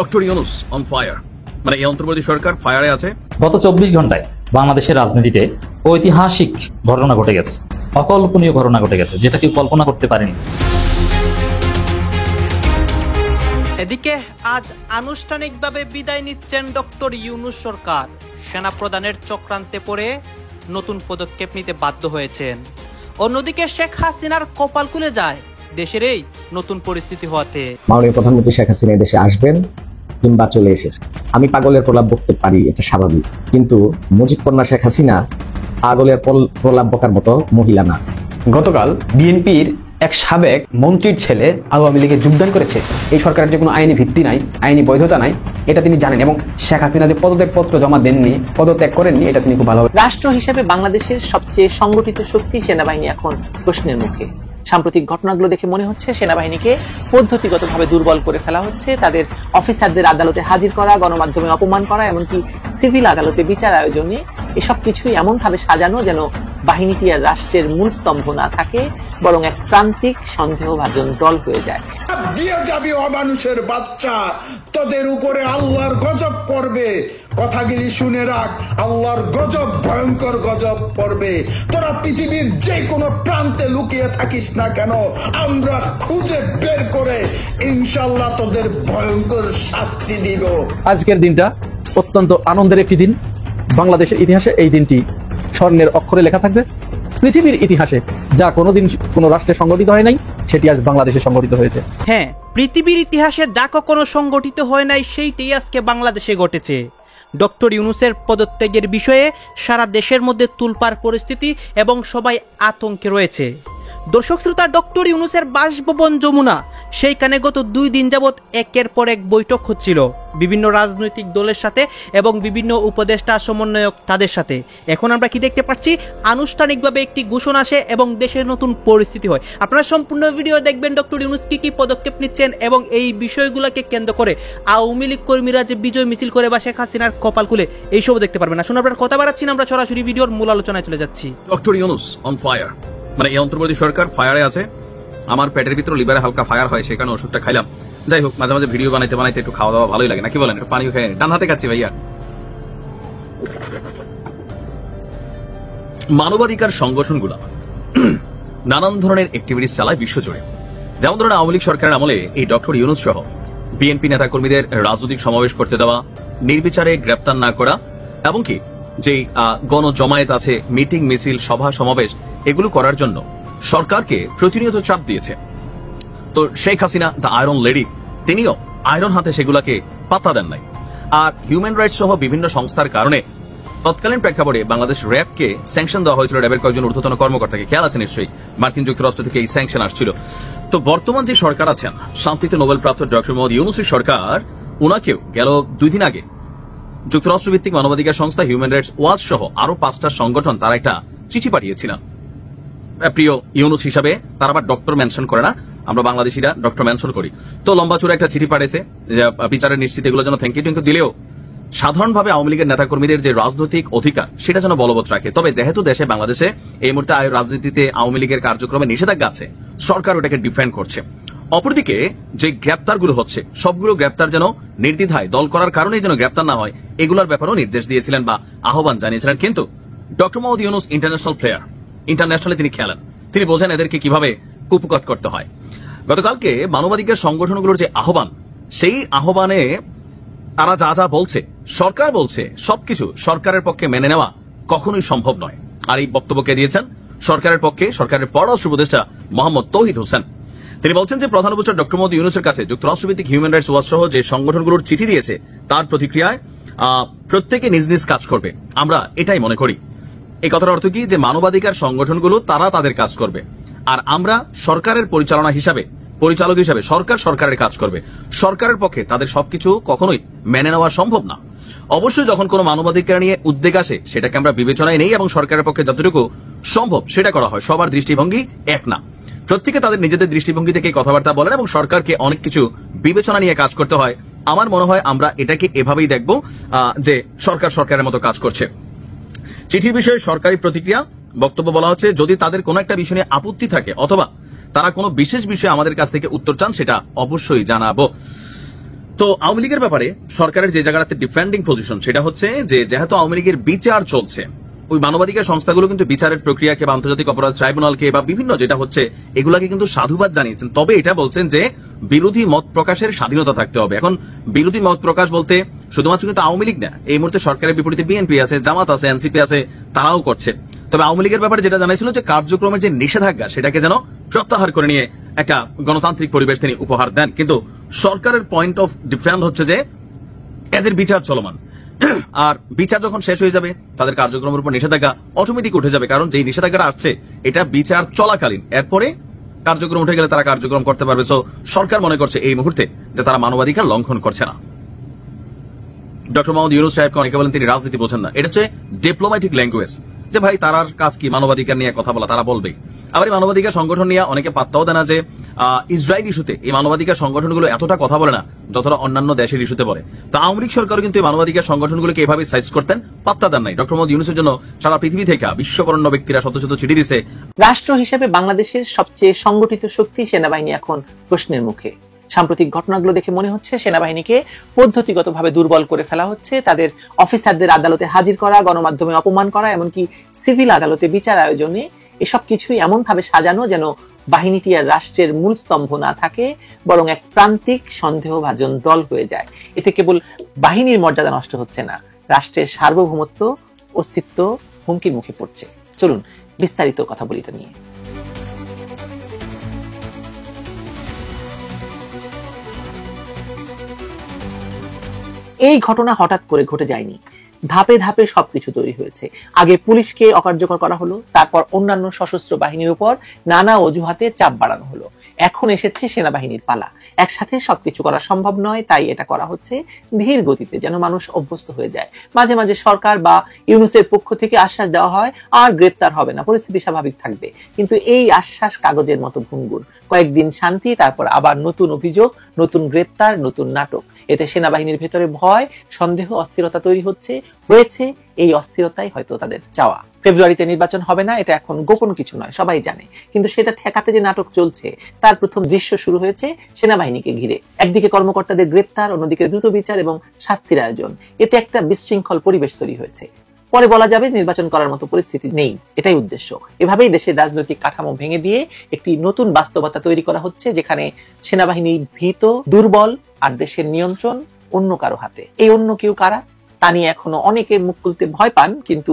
Doctor Yunus on fire, মানে এই অন্তর্বর্তী সরকার ফায়ারে আছে। গত 24 ঘন্টায় বাংলাদেশের রাজনীতিতে ঐতিহাসিক ঘটনা ঘটে গেছে, অকল্পনীয় ঘটনা ঘটে গেছে, যেটা কেউ কল্পনা করতে পারেনি। এদিকে আজ আনুষ্ঠানিকভাবে বিদায় নিচ্ছেন ডক্টর ইউনূস সরকার। সেনা প্রধানের চক্রান্তে পড়ে নতুন পদক্ষেপ নিতে বাধ্য হয়েছেন। অন্যদিকে শেখ হাসিনার কপাল খুলে যায় দেশের এই নতুন পরিস্থিতি হওয়াতে। মাননীয় প্রধানমন্ত্রী শেখ হাসিনা দেশে আসবেন কিংবা চলে এসেছে, আমি পাগলের প্রলাপ বকতে পারি, এটা স্বাভাবিক, কিন্তু মুজিব কন্যা শেখ হাসিনা পাগলের প্রলাপ বকার মতো মহিলা না। গতকাল বিএনপির এক সাবেক মন্ত্রীর ছেলে আওয়ামী লীগে যোগদান করেছে। এই সরকারের যে কোনো আইনি ভিত্তি নাই, আইনি বৈধতা নাই, এটা তিনি জানেন, এবং শেখ হাসিনা যে পদত্যাগপত্র জমা দেননি, পদত্যাগ করেননি, এটা তিনি খুব ভালোভাবে। রাষ্ট্র হিসেবে বাংলাদেশের সবচেয়ে সংগঠিত শক্তি সেনাবাহিনী এখন প্রশ্নের মুখে। সাম্প্রতিক ঘটনাগুলো দেখে মনে হচ্ছে সেনাবাহিনীকে পদ্ধতিগতভাবে দুর্বল করে ফেলা হচ্ছে। তাদের অফিসারদের আদালতে হাজির করা, গণমাধ্যমে অপমান করা, এমনকি সিভিল আদালতে বিচার আয়োজনে, এসব কিছুই এমনভাবে সাজানো যেন বাহিনীটি আর রাষ্ট্রের মূল স্তম্ভ না থাকে, বরং এক প্রান্তিক সন্দেহভাজন দল হয়ে যায়। দিয়ে যাবি অমানুষের বাচ্চা, তোদের উপরে আল্লাহর গজব পড়বে। কথাগুলি শুনে রাখ, আল্লাহর গজব, ভয়ঙ্কর গজব পড়বে। তোরা পৃথিবীর যে কোনো প্রান্তে লুকিয়ে থাকিস না কেন, আমরা খুঁজে বের করে ইনশাল্লাহ তোদের ভয়ঙ্কর শাস্তি দিব। আজকের দিনটা অত্যন্ত আনন্দের একটি দিন। বাংলাদেশের ইতিহাসে এই দিনটি স্বর্ণের অক্ষরে লেখা থাকবে। পৃথিবীর ইতিহাসে যা কোনোদিন কোনো রাষ্ট্রে সংগঠিত হয় নাই, সেটি আজ বাংলাদেশে সংগঠিত হয়েছে। হ্যাঁ, পৃথিবীর ইতিহাসে যা কখনো সংগঠিত হয় নাই, সেইটাই আজকে বাংলাদেশে ঘটেছে। ডক্টর ইউনূসের পদত্যাগের বিষয়ে সারা দেশের মধ্যে তুলপাড় পরিস্থিতি এবং সবাই আতঙ্কে রয়েছে। দর্শক শ্রোতা, ডক্টর ইউনূসের বাসভবন যমুনা, সেইখানে গত 2 দিন যাবৎ একের পর এক বৈঠক হচ্ছিল বিভিন্ন রাজনৈতিক দলের সাথে এবং বিভিন্ন উপদেষ্টা সমন্বয়ক তাদের সাথে। এখন আমরা কি দেখতে পাচ্ছি, আনুষ্ঠানিকভাবে একটি ঘোষণা আসে এবং দেশের নতুন পরিস্থিতি হয়। আপনারা সম্পূর্ণ ভিডিও দেখবেন ডক্টর ইউনূস কি পদক্ষেপ নিচ্ছেন এবং এই বিষয়গুলোকে কেন্দ্র করে আওয়ামী লীগ কর্মীরা যে বিজয় মিছিল করে বা শেখ হাসিনার কপাল খুলে, এইসব দেখতে পারবেন। আসুন আপনার কথা বাড়াচ্ছি না, আমরা সরাসরি ভিডিওর মূল আলোচনায় চলে যাচ্ছি। ডক্টর ইউনূস অন ফায়ার, মানে এই অন্তর্বর্তী সরকার ফায়ারে আছে। আমার পেটের ভিতর লিভারে হালকা ফায়ার হয়, সেখানে ওষুধটা খাইলাম। যাই হোক, মাঝে মাঝে ভিডিও বানাইতে বানাইতে একটু খাওয়া দাওয়া ভালোই লাগে, নাকি বলেন? একটু পানিও খাই, ডান হাতে খাচ্ছি ভাইয়া। মানবাধিকার সংগঠনগুলো নানান ধরনের অ্যাক্টিভিটিস চালায় বিশ্বজুড়ে। যেমন ধরুন, আওয়ামী লীগ সরকারের আমলে এই ডক্টর ইউনূস সহ বিএনপি নেতাকর্মীদের রাজনৈতিক সমাবেশ করতে দেওয়া, নির্বিচারে গ্রেপ্তার না করা, এমনকি যে গণজমায়েত আছে, মিটিং মিছিল সভা সমাবেশ, এগুলো করার জন্য সরকারকে প্রতিনিয়ত চাপ দিয়েছে। তো Sheikh Hasina, the iron lady, তিনিও আয়রন হাতে সেগুলাকে পাত্তা দেন নাই। আর হিউম্যান রাইটস সহ বিভিন্ন সংস্থার কারণে তৎকালীন প্রেক্ষাপটে বাংলাদেশ র্যাবকে স্যাংশন দেওয়া হয়েছিল। র্যাবের কয়েকজন ঊর্ধ্বতন কর্মকর্তাকে, খেয়াল আছে নিশ্চয়ই, মার্কিন যুক্তরাষ্ট্র থেকে এই স্যাংশন আসছিল। তো বর্তমান যে সরকার আছেন, শান্তিতে নোবেলপ্রাপ্ত ডক্টর মোহাম্মদ ইউনূসের সরকার, ওনাকেও গেল 2 দিন আগে যুক্তরাষ্ট্রভিত্তিক মানবাধিকার সংস্থা হিউম্যান রাইটস ওয়াচ সহ আরো 5টা সংগঠন তারা একটা চিঠি পাঠিয়েছিলেন। প্রিয় ইউনূস হিসাবে তারা আবার ডক্টর মেনশন করে না, আমরা বাংলাদেশিরা ডক্টর মেনশন করি। তো লম্বা চূড়া একটা চিঠি পাঠিয়েছে, বিচারের নিশ্চিত এগুলো যেন থ্যাংক ইউ দিলেও সাধারণভাবে আওয়ামী লীগের নেতাকর্মীদের যে রাজনৈতিক অধিকার, সেটা যেন বলবৎ রাখে। তবে যেহেতু দেশে, বাংলাদেশে এই মুহূর্তে রাজনীতিতে আওয়ামী লীগের কার্যক্রমে নিষেধাজ্ঞা আছে, সরকার ওটাকে ডিফেন্ড করছে। অপরদিকে যে গ্রেপ্তারগুলো হচ্ছে, সবগুলো গ্রেপ্তার যেন নির্দ্বিধায় দল করার কারণেই যেন গ্রেপ্তার না হয়, এগুলোর ব্যাপারেও নির্দেশ দিয়েছিলেন বা আহ্বান জানিয়েছিলেন। কিন্তু doctor Mohammad Yunus international player, internationally তিনি খেলেন, তিনি বোঝেন এদেরকে কিভাবে কুপকাত করতে হয়। গতকালকে মানবাধিকার সংগঠনগুলোর যে আহ্বান, সেই আহ্বানে তারা যা যা বলছে, সরকার বলছে সবকিছু সরকারের পক্ষে মেনে নেওয়া কখনোই সম্ভব নয়। আর এই বক্তব্যকে দিয়েছেন সরকারের পক্ষে সরকারের পররাষ্ট্র উপদেষ্টা মোহাম্মদ তৌহিদ হোসেন। তিনি বলছেন যে প্রধান উপদেষ্টা ডক্টর মোহাম্মদ ইউনূসের কাছে যুক্তরাষ্ট্রভিত্তিক হিউম্যান রাইটস ওয়াচ সহ যে সংগঠনগুলোর চিঠি দিয়েছে, তার প্রতিক্রিয়ায় প্রত্যেকে নিজ নিজ কাজ করবে, আমরা এটাই মনে করি। এই কথার অর্থ কি, যে মানবাধিকার সংগঠনগুলো তারা তাদের কাজ করবে, আর আমরা সরকারের পরিচালক হিসাবে সরকার সরকারের কাজ করবে। সরকারের পক্ষে তাদের সবকিছু কখনোই মেনে নেওয়া সম্ভব না। অবশ্যই যখন কোনো মানবাধিকার নিয়ে উদ্বেগ আসে, সেটাকে আমরা বিবেচনায় নেই এবং সরকারের পক্ষে যতটুকু সম্ভব সেটা করা হয়। সবার দৃষ্টিভঙ্গি এক না, প্রত্যেকে তাদের নিজেদের দৃষ্টিভঙ্গি থেকে কথাবার্তা বলেন এবং সরকারকে অনেক কিছু বিবেচনা নিয়ে কাজ করতে হয়। আমার মনে হয় আমরা এটাকে এভাবেই দেখব, যে সরকার সরকারের মতো কাজ করছে। চিঠির বিষয়ে সরকারি প্রতিক্রিয়া, বক্তব্য বলা হচ্ছে, যদি তাদের কোনো একটা বিষয় নিয়ে আপত্তি থাকে অথবা তারা কোনো বিশেষ বিষয়ে আমাদের কাছ থেকে উত্তর চান, সেটা অবশ্যই জানাবো। তো আওয়ামী লীগের ব্যাপারে সরকারের যে জায়গাটাতে ডিফেন্ডিং পজিশন সেটা হচ্ছে যে যেহেতু আওয়ামী লীগের বিচার চলছে, ওই মানবাধিকার সংস্থাগুলো কিন্তু বিচারের প্রক্রিয়াকে বা আন্তর্জাতিক অপরাধ ট্রাইব্যুনালকে বা বিভিন্ন যেটা হচ্ছে এগুলাকে কিন্তু সাধুবাদ জানিয়েছেন। তবে এটা বলছেন যে বিরোধী মত প্রকাশের স্বাধীনতা থাকতে হবে। এখন বিরোধী মত প্রকাশ বলতে শুধুমাত্র কিন্তু আওয়ামী লীগ না, এই মুহূর্তে সরকারের বিপরীতে বিএনপি আছে, জামাত আছে, এনসিপি আছে, তারাও করছে। তবে আওয়ামী লীগের ব্যাপারে যেটা জানাইছিল যে কার্যক্রমের যে নিষেধাজ্ঞা সেটাকে যেন প্রত্যাহার করে নিয়ে একটা গণতান্ত্রিক পরিবেশ তিনি উপহার দেন। কিন্তু সরকারের পয়েন্ট অফ ডিফারেন্স হচ্ছে যে এদের বিচার চলমান, আর বিচার যখন শেষ হয়ে যাবে তাদের কার্যক্রমের উপর নিষেধাজ্ঞা অটোমেটিক উঠে যাবে, কারণ যেই নিষেধাজ্ঞাটা আসছে এটা বিচার চলাকালীন, এরপরে কার্যক্রম উঠে গেলে তারা কার্যক্রম করতে পারবে। সো সরকার মনে করছে এই মুহূর্তে যে তারা মানবাধিকার লঙ্ঘন করছে না। ডক্টর মোহাম্মদ ইউনূস সাহেবকে অনেকে বলেন তিনি রাজনীতি বোঝেন না, এটা হচ্ছে ডিপ্লোম্যাটিক ল্যাঙ্গুয়েজ, যে ভাই তারার কাজ কি মানবাধিকার নিয়ে কথা বলা, তারা বলবে। আবার এই মানবাধিকার সংগঠন নিয়ে অনেকে পাত্তাও দেয় না যে ইসরায়েল ইস্যুতে এই মানবাধিকার সংগঠনগুলো এতটা কথা বলে না যতটা অন্যান্য দেশের ইস্যুতে বলে। তো আওয়ামী লীগ সরকার কিন্তু এই মানবাধিকার সংগঠনগুলোকে এভাবে সাইজ করতেন, পাত্তা দেন নাই। ডক্টর মোহাম্মদ ইউনূসের জন্য সারা পৃথিবী থেকে বিশ্ববরণ্য ব্যক্তিরা শত শত চিঠি দিছে। রাষ্ট্র হিসেবে বাংলাদেশের সবচেয়ে সংগঠিত শক্তি সেনাবাহিনী এখন প্রশ্নের মুখে। সাম্প্রতিক ঘটনাগুলো দেখে মনে হচ্ছে সেনাবাহিনীকে পদ্ধতিগতভাবে দুর্বল করে ফেলা হচ্ছে, তাদের অফিসারদের আদালতে হাজির করা, গণমাধ্যমে অপমান করা, এমনকি সিভিল আদালতে বিচার আয়োজনে, এসব কিছুই এমন ভাবে সাজানো যেন বাহিনীটি আর রাষ্ট্রের মূল স্তম্ভ না থাকে, বরং এক প্রান্তিক সন্দেহভাজন দল হয়ে যায়। এতে কেবল বাহিনীর মর্যাদা নষ্ট হচ্ছে না, রাষ্ট্রের সার্বভৌমত্ব, অস্তিত্ব হুমকির মুখে পড়ছে। চলুন বিস্তারিত কথা বলি এটা নিয়ে। এই ঘটনা হঠাৎ করে ঘটে যায়নি, ধাপে ধাপে সবকিছু তৈরি হয়েছে। আগে পুলিশকে অকার্যকর করা হলো, তারপর অন্যান্য সশস্ত্র বাহিনীর উপর নানা অজুহাতে চাপ বাড়ানো হলো, এখন এসেছে সেনাবাহিনীর পালা। একসাথে সবকিছু করা সম্ভব নয়, তাই এটা করা হচ্ছে ধীর গতিতে, যেন মানুষ অভ্যস্ত হয়ে যায়। মাঝে মাঝে সরকার বা ইউনূসের পক্ষ থেকে আশ্বাস দেওয়া হয় আর গ্রেপ্তার হবে না, পরিস্থিতি স্বাভাবিক থাকবে। কিন্তু এই আশ্বাস কাগজের মতো ভঙ্গুর, কয়েকদিন শান্তি, তারপর আবার নতুন অভিযোগ, নতুন গ্রেপ্তার, নতুন নাটক। এতে সেনাবাহিনীর ভেতরে ভয়, সন্দেহ, অস্থিরতা তৈরি হয়েছে। এই অস্থিরতাই হয়তো তাদের চাওয়া। ফেব্রুয়ারিতে নির্বাচন হবে না, এটা এখন গোপন কিছু নয়, সবাই জানে। কিন্তু সেটা ঠেকাতে যে নাটক চলছে তার প্রথম দৃশ্য শুরু হয়েছে সেনাবাহিনীকে ঘিরে। একদিকে কর্মকর্তাদের গ্রেপ্তার, অন্যদিকে দ্রুত বিচার এবং শাস্তির আয়োজন। এতে একটা বিশৃঙ্খল পরিবেশ তৈরি হয়েছে। পরে বলা যাবে নির্বাচন করার মতো পরিস্থিতি নেই, এটাই উদ্দেশ্য। এভাবেই দেশের রাজনৈতিক কাঠামো ভেঙে দিয়ে একটি নতুন বাস্তবতা তৈরি করা হচ্ছে, যেখানে সেনাবাহিনী ভীত, দুর্বল, আর দেশের নিয়ন্ত্রণ অন্য কারো হাতে। এই অন্য কেউ কারা তা নিয়ে এখনো অনেকে মুখ খুলতে ভয় পান, কিন্তু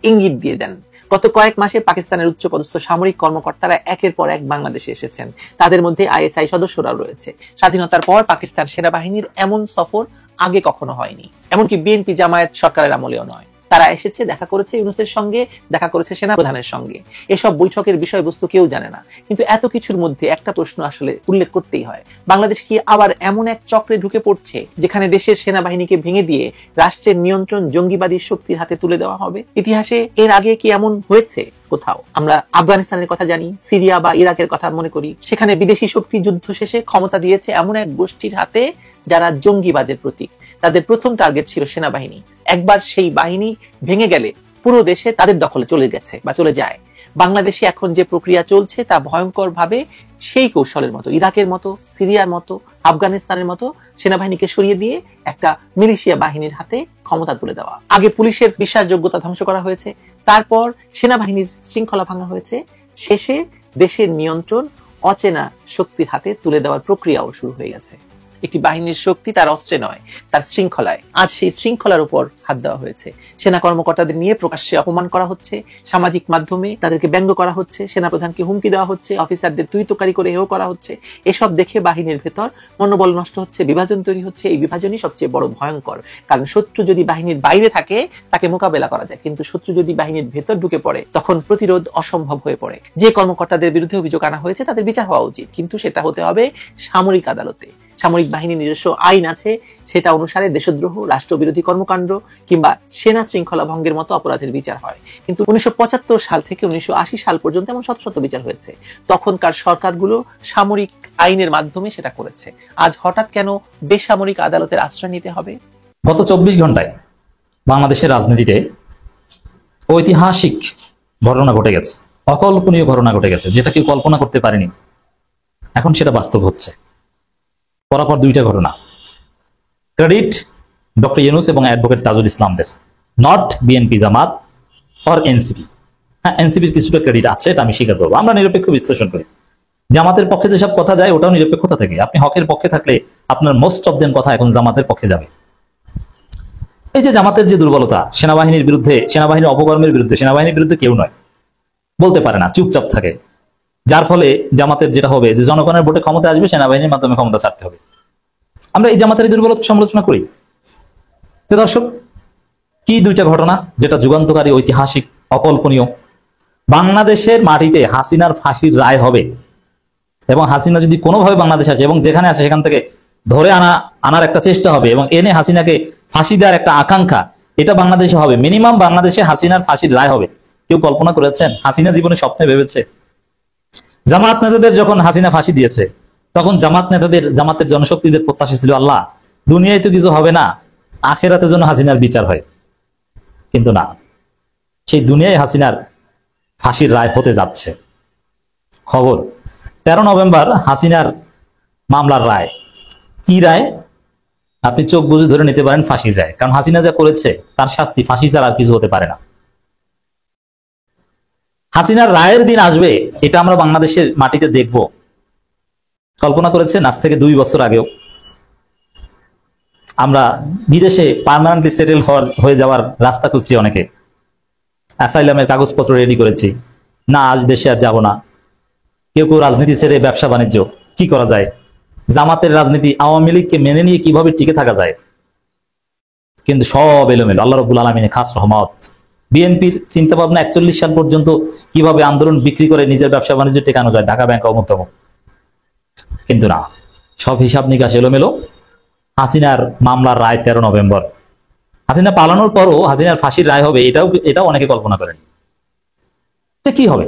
ইঙ্গিত দিয়ে দেন। গত কয়েক মাসে পাকিস্তানের উচ্চপদস্থ সামরিক কর্মকর্তারা একের পর এক বাংলাদেশে এসেছেন, তাদের মধ্যে আইএসআই সদস্যরাও রয়েছে। স্বাধীনতার পর পাকিস্তান সেনাবাহিনীর এমন সফর আগে কখনো হয়নি, এমনকি বিএনপি জামায়াত সরকারের আমলেও নয়। তারা এসেছে, দেখা করেছে ইউনূসের সঙ্গে, দেখা করেছে সেনাপ্রধানের সঙ্গে। এসব বৈঠকের বিষয়বস্তু কেউ জানে না, কিন্তু এত কিছুর মধ্যে একটা প্রশ্ন আসলে উল্লেখ করতেই হয়। বাংলাদেশ কি আবার এমন এক চক্রে ঢুকে পড়ছে যেখানে দেশের সেনাবাহিনীকে ভেঙে দিয়ে রাষ্ট্রের নিয়ন্ত্রণ জঙ্গিবাদী শক্তির হাতে তুলে দেওয়া হবে? ইতিহাসে এর আগে কি এমন হয়েছে কোথাও? আমরা আফগানিস্তানের কথা জানি, সিরিয়া বা ইরাকের কথা মনে করি। সেখানে বিদেশি শক্তি যুদ্ধ শেষে ক্ষমতা দিয়েছে এমন এক গোষ্ঠীর হাতে যারা জঙ্গিবাদের প্রতীক। তাদের প্রথম টার্গেট ছিল সেনাবাহিনী। একবার সেই বাহিনী ভেঙে গেলে পুরো দেশে তাদের দখলে চলে গেছে বা চলে যায়। বাংলাদেশে এখন যে প্রক্রিয়া চলছে তা ভয়ঙ্কর ভাবে সেই কৌশলের মতো, ইরাকের মতো, সিরিয়ার মতো, আফগানিস্তানের মতো সেনাবাহিনীকে সরিয়ে দিয়ে একটা মিলিশিয়া বাহিনীর হাতে ক্ষমতা তুলে দেওয়া। আগে পুলিশের বিশ্বাসযোগ্যতা ধ্বংস করা হয়েছে, তারপর সেনাবাহিনীর শৃঙ্খলা ভাঙা হয়েছে, শেষে দেশের নিয়ন্ত্রণ অচেনা শক্তির হাতে তুলে দেওয়ার প্রক্রিয়াও শুরু হয়ে গেছে। একটি বাহিনীর শক্তি তার অস্ত্রে নয়, তার শৃঙ্খলায়। আজ সেই শৃঙ্খলার উপর হাত দেওয়া হয়েছে। সেনা কর্মকর্তাদের নিয়ে প্রকাশ্যে অপমান করা হচ্ছে, সামাজিক মাধ্যমে তাদেরকে ব্যঙ্গ করা হচ্ছে, সেনাপ্রধানকে হুমকি দেওয়া হচ্ছে, অফিসারদের তুইতকারি করে হেয় করা হচ্ছে। এসব দেখে বাহিনীর ভেতর মনোবল নষ্ট হচ্ছে, বিভাজন তৈরি হচ্ছে। এই বিভাজনই সবচেয়ে বড় ভয়ঙ্কর, কারণ শত্রু যদি বাহিনীর বাইরে থাকে তাকে মোকাবেলা করা যায়, কিন্তু শত্রু যদি বাহিনীর ভেতর ঢুকে পড়ে তখন প্রতিরোধ অসম্ভব হয়ে পড়ে। যে কর্মকর্তাদের বিরুদ্ধে অভিযোগ আনা হয়েছে তাদের বিচার হওয়া উচিত, কিন্তু সেটা হতে হবে সামরিক আদালতে। সামরিক বাহিনীর নিজস্ব আইন আছে, সেটা অনুসারে দেশদ্রোহ, রাষ্ট্রবিরোধী কর্মকাণ্ড কিংবা সেনা শৃঙ্খলা ভঙ্গের মতো অপরাধের বিচার হয়। কিন্তু 1975 সাল থেকে 1980 সাল পর্যন্ত এমন শত শত বিচার হয়েছে। তখনকার সরকারগুলো সামরিক আইনের মাধ্যমে সেটা করেছে। আজ হঠাৎ কেন বেসামরিক আদালতের আশ্রয় নিতে হবে? গত 24 ঘন্টায় বাংলাদেশের রাজনীতিতে ঐতিহাসিক ঘটনা ঘটে গেছে, অকল্পনীয় ঘটনা ঘটে গেছে, যেটা কেউ কল্পনা করতে পারেনি। এখন সেটা বাস্তব হচ্ছে। পরপর দুইটা ঘটনা। ক্রেডিট ডক্টর ইউনূস এবং অ্যাডভোকেট তাজুল ইসলামদের, not BNP, Jamaat or NCP. হ্যাঁ, এনসিপির কিছুটা ক্রেডিট আছে, এটা আমি স্বীকার করবো। আমরা নিরপেক্ষ বিশ্লেষণ করি। জামাতের পক্ষে যেসব কথা যায় ওটাও নিরপেক্ষতা থেকে। আপনি হকের পক্ষে থাকলে আপনার মোস্ট অফ দেম কথা এখন জামাতের পক্ষে যাবে। এই যে জামাতের যে দুর্বলতা, সেনাবাহিনীর বিরুদ্ধে, সেনাবাহিনীর অপকর্মের বিরুদ্ধে, সেনাবাহিনীর বিরুদ্ধে কেউ নয়, বলতে পারে না, চুপচাপ থাকে। যার ফলে জামাতের যেটা হবে যে জনগণের ভোটে ক্ষমতা আসবে, সেনাবাহিনীর মাধ্যমে ক্ষমতা ছাড়তে হবে। আমরা এই জামাতের দুর্বলতা সমালোচনা করি। তো দর্শক, কি দুইটা ঘটনা যেটা যুগান্তকারী, ঐতিহাসিক, অকল্পনীয়। বাংলাদেশের মাটিতে হাসিনার ফাঁসির রায় হবে এবং হাসিনা যদি কোনোভাবে বাংলাদেশে আসে এবং যেখানে আসে সেখান থেকে ধরে আনার একটা চেষ্টা হবে এবং এনে হাসিনাকে ফাঁসি দেওয়ার একটা আকাঙ্ক্ষা, এটা বাংলাদেশে হবে। মিনিমাম বাংলাদেশে হাসিনার ফাঁসির রায় হবে। কেউ কল্পনা করেছেন? হাসিনা জীবনে স্বপ্নে ভেবেছে? জামাত নেতাদের যখন হাসিনা ফাঁসি দিয়েছে তখন জামাতের জনশক্তিদের প্রত্যাশা ছিল, আল্লাহ, দুনিয়ায় তো কিছু হবে না, আখেরাতে যেন হাসিনার বিচার হয়। কিন্তু না, সেই দুনিয়ায় হাসিনার ফাঁসির রায় হতে যাচ্ছে। খবর 13 নভেম্বর হাসিনার মামলার রায়। কি রায়? আপনি চোখ বুজে ধরে নিতে পারেন ফাঁসির রায়, কারণ হাসিনা যা করেছে তার শাস্তি ফাঁসি ছাড়া আর কিছু হতে পারে না। হাসিনার রায়ের দিন আসবে, এটা আমরা বাংলাদেশের মাটিতে দেখব। কল্পনা করেছেন? আজ থেকে 2 বছর আগেও আমরা বিদেশে পার্মানেন্টলি সেটেল হয়ে যাওয়ার রাস্তা খুঁজছি, অনেকে অ্যাসাইলামের কাগজপত্র রেডি করেছি, না আজ দেশে আর যাব না। কেউ কেউ রাজনীতি ছেড়ে ব্যবসা বাণিজ্য। কি করা যায়? জামাতের রাজনীতি, আওয়ামী লীগকে মেনে নিয়ে কিভাবে টিকে থাকা যায়? কিন্তু সব এলোমেলো। আল্লাহ রাব্বুল আলামিনের খাস রহমত। বিএনপির চিন্তা ভাবনা 41 সাল পর্যন্ত কিভাবে আন্দোলন বিক্রি করে নিজের ব্যবসা বাণিজ্য টেকানো যায়, ঢাকা ব্যাংক অমুক। কিন্তু না, সব হিসাব নিকাশ এলোমেলো। হাসিনার মামলার রায় 13 নভেম্বর। হাসিনা পালানোর পরও হাসিনার ফাঁসির রায় হবে, এটাও অনেকে কল্পনা করেন। যে কি হবে?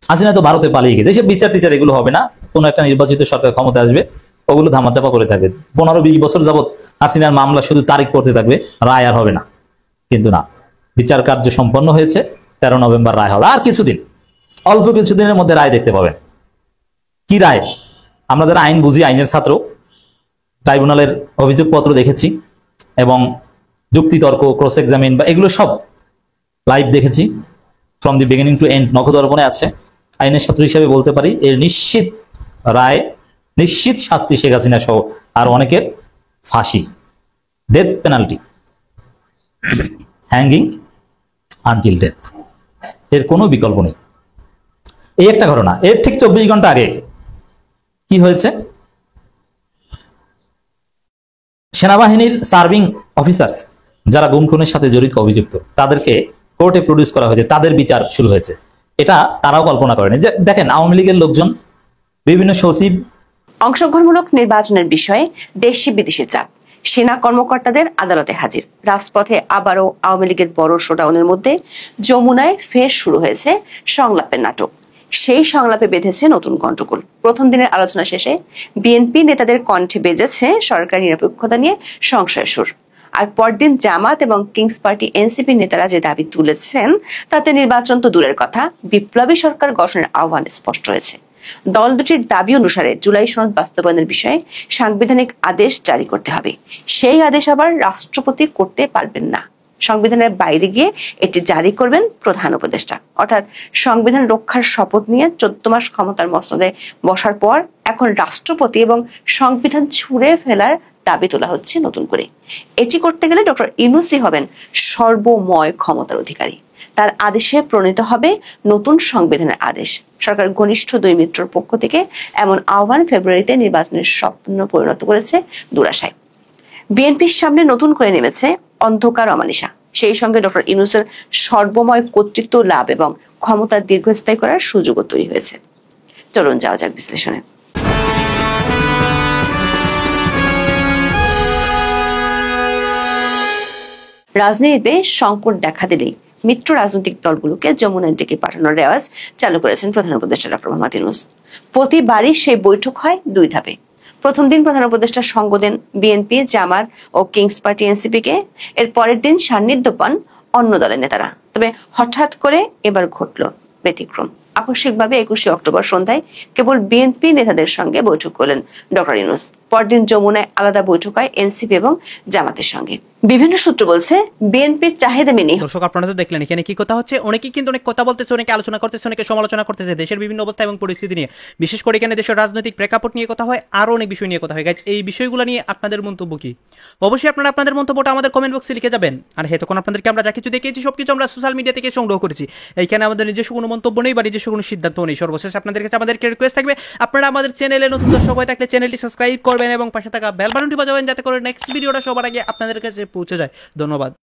হাসিনা তো ভারতে পালিয়ে গেছে, এসব বিচার টিচার এগুলো হবে না। কোন একটা নির্বাচিত সরকার ক্ষমতা আসবে, ওগুলো ধামাচাপা করে থাকবে। 15-20 বছর যাবত হাসিনার মামলা শুধু তারিখ পড়তে থাকবে, রায় আর হবে না। কিন্তু না, বিচার কার্য সম্পন্ন হয়েছে, 13 নভেম্বর রায় হবে। আর কিছুদিন, অল্প কিছুদিনের মধ্যে রায় দেখতে পাবেন। কি রায়? আমরা যারা আইন বুঝি, আইনের ছাত্র, ট্রাইব্যুনালের অভিযোগপত্র দেখেছি এবং যুক্তিতর্ক, ক্রস এক্সামিন বা এগুলো সব লাইভ দেখেছি, from the beginning to end নখদর্পণে আছে। আইনের ছাত্র হিসেবে বলতে পারি, এর নিশ্চিত রায়, নিশ্চিত শাস্তি শেখ হাসিনা সহ আর অনেকের ফাঁসি, death penalty, hanging until death, এর কোনো বিকল্প নেই। এই একটা ঘটনা। এর ঠিক 24 ঘন্টা আগে কি হয়েছে? সেনাবাহিনীর সার্ভিং অফিসার্স যারা গুম খুনের সাথে জড়িত, অভিযুক্ত, তাদেরকে কোর্টে প্রডিউস করা হয়েছে, তাদের বিচার শুরু হয়েছে। এটা তারাও কল্পনা করেনি। যে দেখেন, আওয়ামী লীগের লোকজন, বিভিন্ন সচিব। অংশগ্রহণমূলক নির্বাচনের বিষয়ে দেশি বিদেশি চাপ, সেনা কর্মকর্তাদের আদালতে হাজির, রাজপথে আবারও আওয়ামী লীগের বড় শোডাউনের মধ্যে যমুনায় ফের শুরু হয়েছে সংলাপের নাটক। সেই সংলাপে বেঁধেছে নতুন গন্ডগোল। প্রথম দিনের আলোচনা শেষে বিএনপি নেতাদের কণ্ঠে বেজেছে সরকার নিরপেক্ষতা নিয়ে সংশয়ের সুর। আর পরদিন জামাত এবং কিংস পার্টি এনসিপি নেতারা যে দাবি তুলেছেন তাতে নির্বাচন তো দূরের কথা, বিপ্লবী সরকার গঠনের আহ্বান স্পষ্ট হয়েছে। দল দুটির দাবি অনুসারে জুলাই সনদ বাস্তবায়নের বিষয়ে সাংবিধানিক আদেশ জারি করতে হবে। সেই আদেশ আবার রাষ্ট্রপতি করতে পারবেন না, সংবিধানের বাইরে গিয়ে এটি জারি করবেন প্রধান উপদেষ্টা। অর্থাৎ সংবিধান রক্ষার শপথ নিয়ে 14 মাস ক্ষমতার মসনদে বসার পর এখন রাষ্ট্রপতি এবং সংবিধান ছুঁড়ে ফেলার দাবি তোলা হচ্ছে নতুন করে। এটি করতে গেলে ডক্টর ইউনূসই হবেন সর্বময় ক্ষমতার অধিকারী। তার আদেশে প্রণীত হবে নতুন সংবিধানের আদেশ। সরকার ঘনিষ্ঠ 2 মিত্রর পক্ষ থেকে এমন আহ্বান ফেব্রুয়ারিতে নির্বাচনের স্বপ্ন পরিণত করেছে দুরাশায়। বিএনপির সামনে নতুন করে নেমেছে অন্ধকার অমানিসা। সেই সঙ্গে ডক্টর ইউনূসের সর্বময় কর্তৃত্ব লাভ এবং ক্ষমতা দীর্ঘস্থায়ী করার সুযোগও তৈরি হয়েছে। চলুন যাওয়া যাক বিশ্লেষণে। রাজনীতিতে সংকট দেখা দিলেই মিত্র রাজনৈতিক দলগুলোকে যমুনায় ডেকে পাঠানোর রেওয়াজ চালু করেছেন প্রধান উপদেষ্টা ডক্টর মোহাম্মদ ইউনূস। প্রতিবারই সেই বৈঠক হয় 2 ধাপে। প্রথম দিন প্রধান উপদেষ্টার সঙ্গ দেন বিএনপি, জামাত ও কিংস পার্টি এনসিপি কে। এর পরের দিন সান্নিধ্য পান অন্য দলের নেতারা। তবে হঠাৎ করে এবার ঘটল ব্যতিক্রম। আকস্মিকভাবে 21 অক্টোবর সন্ধ্যায় কেবল বিএনপি নেতাদের সঙ্গে বৈঠক করলেন ডক্টর ইউনূস। পরদিন যমুনায় আলাদা বৈঠক হয় এনসিপি এবং জামাতের সঙ্গে। বিভিন্ন সূত্র বলছে বিএনপির চাহিদা মেনে। দর্শক, আপনারা তো দেখলেন এখানে কি কথা হচ্ছে। অনেকেই কিন্তু অনেক কথা বলতেছে, অনেকে আলোচনা করতেছে, অনেকে সমালোচনা করতেছে দেশের বিভিন্ন অবস্থা এবং পরিস্থিতি নিয়ে। বিশেষ করে এখানে দেশের রাজনৈতিক প্রেক্ষাপট নিয়ে কথা হয়, আরো অনেক বিষয় নিয়ে কথা হয়। গাইজ, এই বিষয়গুলো নিয়ে আপনাদের মন্তব্য কি? অবশ্যই আপনারা আপনাদের মন্তব্যটা আমাদের কমেন্ট বক্সে লিখে যাবেন। আর তখন আপনাদেরকে আমরা যা কিছু দেখিয়েছি সবকিছু আমরা সোশ্যাল মিডিয়া থেকে সংগ্রহ করেছি। এইখানে আমাদের নিজস্ব কোনো মন্তব্য নেই বা নিজস্ব কোনো সিদ্ধান্ত নেই। সর্বশেষ আপনাদের কাছে আমাদেরকে রিকোয়েস্ট থাকবে, আপনারা আমাদের চ্যানেলে নতুন দর্শক হয়ে থাকলে চ্যানেলটি সাবস্ক্রাইব করবেন এবং পাশে থাকা বেল বাটনটি বাজাবেন, যাতে করে নেক্সট ভিডিওটা সবার আগে আপনাদের কাছে পৌঁছে যায়। ধন্যবাদ।